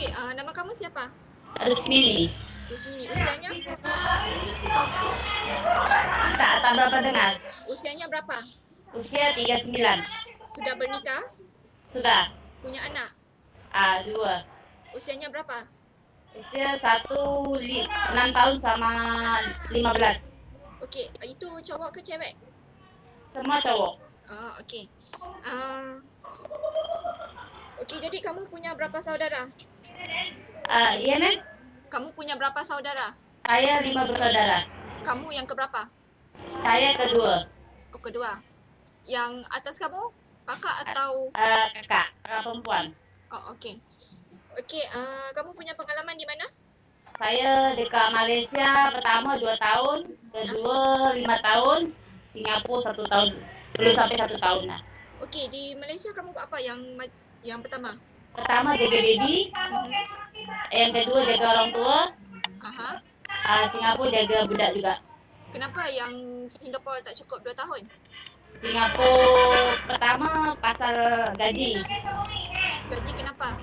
Okey, nama kamu siapa? Resmi. Rusmini. Usianya? Tak berapa dengar. Usianya berapa? Usia 39. Sudah bernikah? Sudah. Punya anak? Dua. Usianya berapa? Usia 6 tahun sama 15. Okey, itu cowok ke cewek? Semua cowok. Okey. Ah, okey, jadi kamu punya berapa saudara? Iya, Nen? Kamu punya berapa saudara? Saya 5 bersaudara. Kamu yang keberapa? Saya kedua. Oh, kedua. Yang atas kamu? Kakak atau? Kakak perempuan. Oh, okey. Okey, kamu punya pengalaman di mana? Saya dekat Malaysia pertama 2 tahun, kedua 5 tahun, Singapura 1 tahun. Belum sampai 1 tahun lah. Okey, di Malaysia kamu buat apa yang pertama? Pertama jaga baby, yang kedua jaga orang tua, Aha. Singapura jaga budak juga. Kenapa yang Singapura tak cukup 2 tahun? Singapura pertama pasal gaji. Gaji kenapa?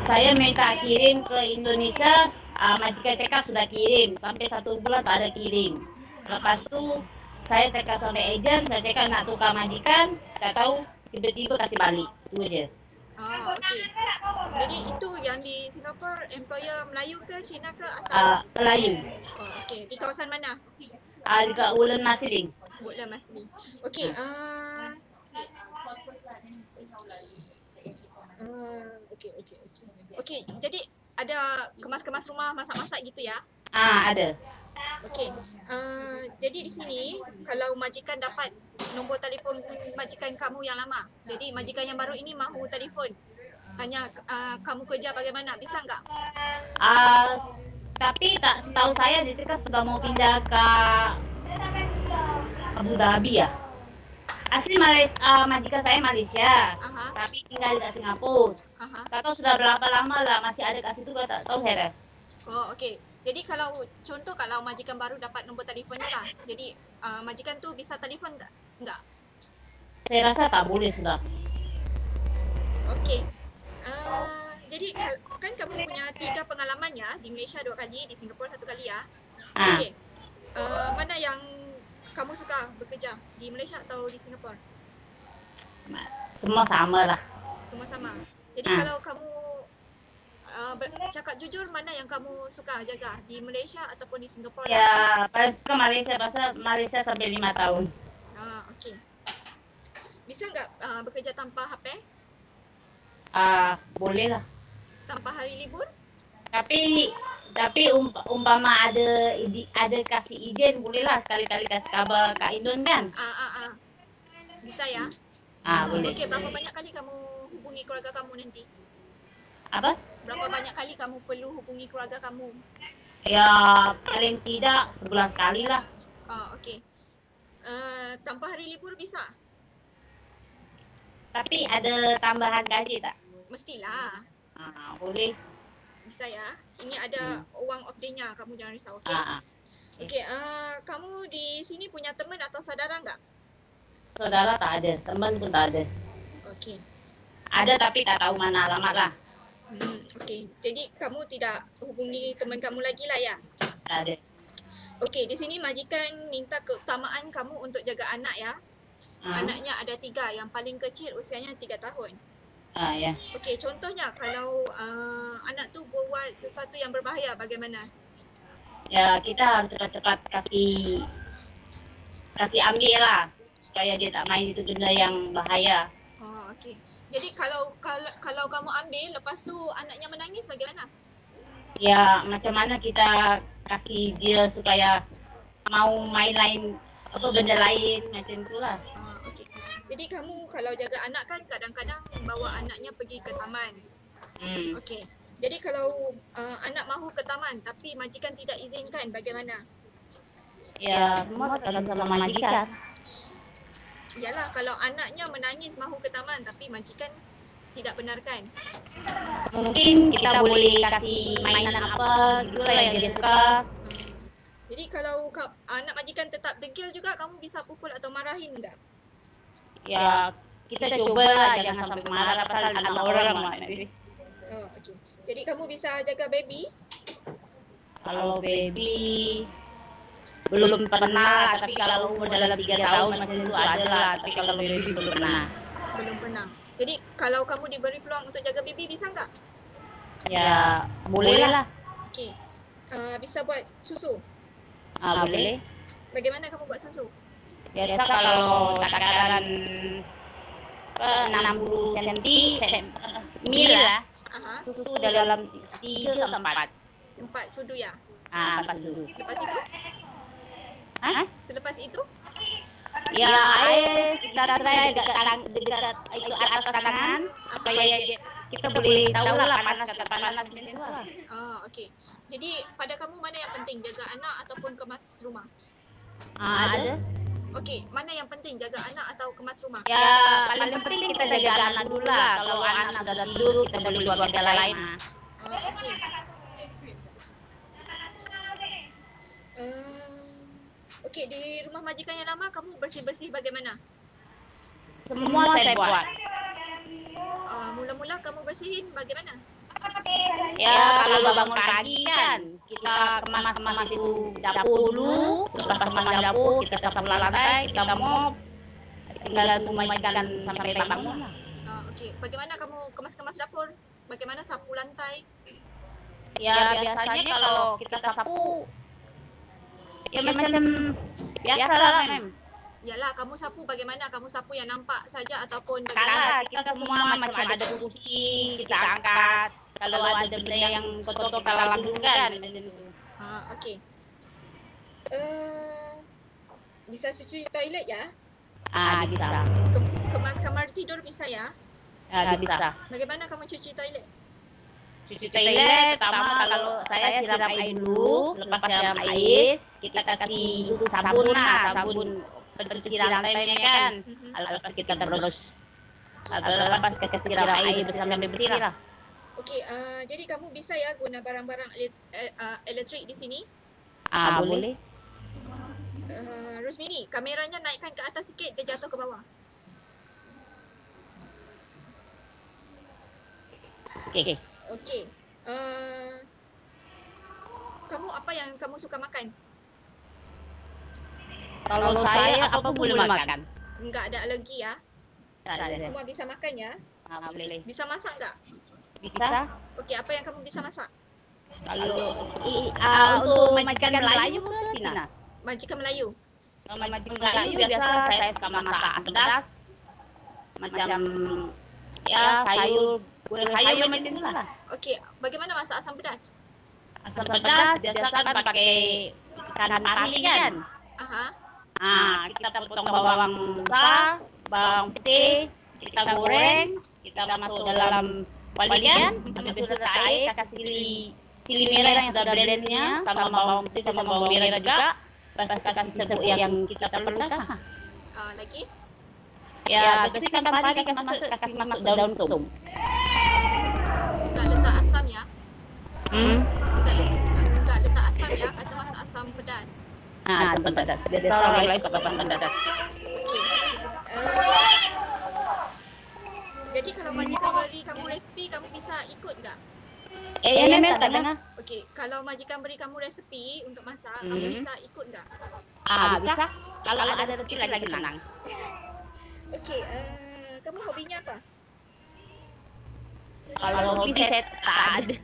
Saya minta kirim ke Indonesia, majikan cakap sudah kirim, sampai 1 bulan tak ada kirim. Lepas tu saya cakap sama ejen, saya cakap nak tukar majikan, tak tahu tiba-tiba kasih balik. Itu je. Okey. Jadi itu yang di Singapura employer Melayu ke Cina ke atau? Melayu. Okey. Di kawasan mana? Dekat Ulen Marsiling. Woodland Masli. Okey. Okey. Okey, jadi ada kemas-kemas rumah, masak-masak gitu ya? Ada. Okey. Jadi di sini kalau majikan dapat nombor telefon majikan kamu yang lama, jadi majikan yang baru ini mahu telefon tanya kamu kerja bagaimana, bisa enggak? Tapi tak setahu saya dia cakap sudah mau pindah ke Abu Dhabi ya. Asli majikan saya Malaysia, tapi tinggal di Singapura. Tak tahu sudah berapa lama lah, masih ada kat situ ke tak tahu saya dah. Okey. Jadi kalau contoh kalau majikan baru dapat nombor telefonnya lah, jadi majikan tu bisa telefon tak? Enggak? Saya rasa tak boleh sudah. Okey. Jadi kan kamu punya 3 pengalaman ya, di Malaysia 2 kali, di Singapura 1 kali ya. Okey. Mana yang kamu suka bekerja, di Malaysia atau di Singapura? Semua sama lah. Semua sama. Jadi kalau kamu cakap jujur, mana yang kamu suka jaga, di Malaysia ataupun di Singapura? Ya, paling suka Malaysia, pasal Malaysia sampai 5 tahun. Okey. Bisa enggak bekerja tanpa HP? Boleh lah. Tanpa hari libur? Tapi umpama ada kasih izin boleh lah, sekali-kali kasih kabar Kak Indon kan? Bisa ya? Boleh. Okey, berapa banyak kali kamu hubungi keluarga kamu nanti? Apa? Berapa banyak kali kamu perlu hubungi keluarga kamu? Ya, paling tidak sebulan sekali lah. Okey. Tanpa hari libur bisa? Tapi ada tambahan gaji tak? Mestilah. Boleh. Bisa ya. Ini ada wang off day-nya, kamu jangan risau, okey? Okey, kamu di sini punya teman atau saudara enggak? Saudara tak ada, teman pun tak ada. Okey. Ada tapi tak tahu mana alamat lah. Okey. Jadi kamu tidak hubungi teman kamu lagi lah ya? Tak ada. Okey, di sini majikan minta keutamaan kamu untuk jaga anak ya. Anaknya ada 3, yang paling kecil usianya 3 tahun. Ya. Okey, contohnya kalau anak tu buat sesuatu yang berbahaya, bagaimana? Ya, kita harus cepat-cepat kasih ambil lah, supaya dia tak main itu benda yang bahaya. Okey. Jadi kalau kamu ambil, lepas tu anaknya menangis, bagaimana? Ya, macam mana kita kasih dia supaya mau main lain, benda lain macam itulah. Okey. Jadi kamu kalau jaga anak kan kadang-kadang bawa anaknya pergi ke taman. Okey. Jadi kalau anak mahu ke taman tapi majikan tidak izinkan, bagaimana? Ya, semua tergantung sama majikan. Yalah, kalau anaknya menangis mahu ke taman tapi majikan tidak benarkan. Mungkin kita boleh kasih mainan apa gitu lah yang dia suka. Jadi kalau anak majikan tetap degil juga, kamu bisa pukul atau marahin enggak? Ya, kita coba lah jangan sampai marah pasal anak orang lah. Oh, okey. Jadi kamu bisa jaga baby? Kalau baby belum pernah, tapi kalau umur dalam 3 tahun macam itu ada lah. Tapi kalau baby belum pernah. Belum pernah. Jadi kalau kamu diberi peluang untuk jaga baby bisa enggak? Ya boleh lah. Okey. Bisa buat susu? Boleh. Bagaimana kamu buat susu? Biasa kalau takaran 60 ml lah, Aha, susu dalam 3 ke 4. 4 sudu ya. 4 dulu. Lepas itu? Hah? Selepas itu? Ya air kita try dekat itu atas tangan supaya kita boleh tahu lah panas kata panas macam itu lah. Okey. Jadi pada kamu mana yang penting, jaga anak ataupun kemas rumah? Ada. Okey, mana yang penting, jaga anak atau kemas rumah? Ya paling penting kita jaga anak dulu lah. Kalau anak sudah tidur kita boleh buat kerja lain. Okey. Okey, di rumah majikan yang lama kamu bersih-bersih bagaimana? Semua saya buat. Mula-mula kamu bersihin bagaimana? Ya kalau bangun pagi kan kita kemas itu dapur dulu, lepas kemas dapur kita sapu lantai, kita mop, tinggal tunggu majikan sampai bangun lah. Okey, bagaimana kamu kemas-kemas dapur? Bagaimana sapu lantai? Ya biasanya kalau kita sapu ya macam biasa lah mem. Yalah, kamu sapu bagaimana? Kamu sapu yang nampak saja ataupun bagaimana? Karena kita semua macam ada kursi kita angkat. Kalau ada benda yang kotor kita lalang dulu kan. Okey. Bisa cuci toilet ya? Bisa. Kemas kamar tidur bisa ya? Bisa. Bagaimana kamu cuci toilet? Cuci toilet pertama kalau saya siram air dulu, lepas siram air kita kasih itu sabun lah, sabun pencuci lantainya kan. Lepas kita terus lepas kita siram air sampai bersih lah. Okey, jadi kamu bisa ya guna barang-barang elektrik di sini? Boleh. Rusmini, kameranya naikkan ke atas sikit, dia jatuh ke bawah. Okey. Okey. Kamu apa yang kamu suka makan? Kalau saya apa boleh makan? Enggak ada alergi ya? Tak ada. Semua bisa makan ya? Boleh. Bisa masak enggak? Bisa. Okey, apa yang kamu bisa masak? Kalau untuk majikan Melayu ke Cina? Majikan Melayu. Kalau majikan Melayu biasa saya suka masak pedas. Macam ya sayur, goreng sayur macam itu lah. Okey, bagaimana masak asam pedas? Asam pedas biasa kan pakai ikan pari kan. Kita potong bawang besar, bawang putih, kita goreng, kita masuk dalam walian, habis itu letak air, kasih cili merah yang sudah blendnya, sama bawang putih sama bawang merah juga, lepas kasih serbuk yang kita perlukan. Lagi? Ya, bersihkan pari, kasih masuk daun sum. Tak letak asam ya? Tak letak asam ya, kata masak asam pedas. Asam pedas. Biasa orang lain pakai asam pedas. Okey. Jadi kalau majikan beri kamu resipi, kamu bisa ikut tak? Ya memang tak dengar. Okey, kalau majikan beri kamu resipi untuk masak, kamu bisa ikut tak? Bisa. Kalau ada rezeki lagi menang. Okey, kamu hobinya apa? Kalau hobi saya tak ada.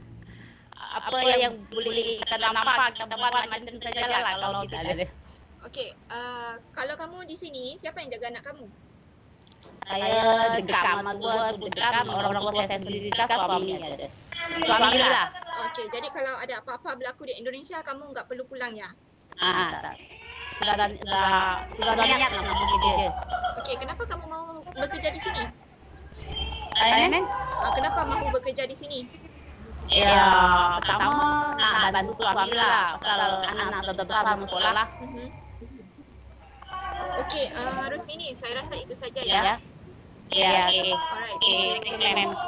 Apa yang boleh kita nampak, kita buat macam saja lah kalau kita ada. Okey, kalau kamu di sini, siapa yang jaga anak kamu? Saya dekam, orang tua saya sendiri tak, suami ada. Suami lah. Okey, jadi kalau ada apa-apa berlaku di Indonesia, kamu enggak perlu pulang ya? Tak. Sudah banyak lah bekerja. Okey, kenapa kamu mau bekerja di sini? Kenapa mahu bekerja di sini? Ya, pertama nak bantu suami lah. Kalau anak sudah besar mau sekolah. Okey, Rusmini, saya rasa itu saja ya. Ya. Alright, thank you. Okey,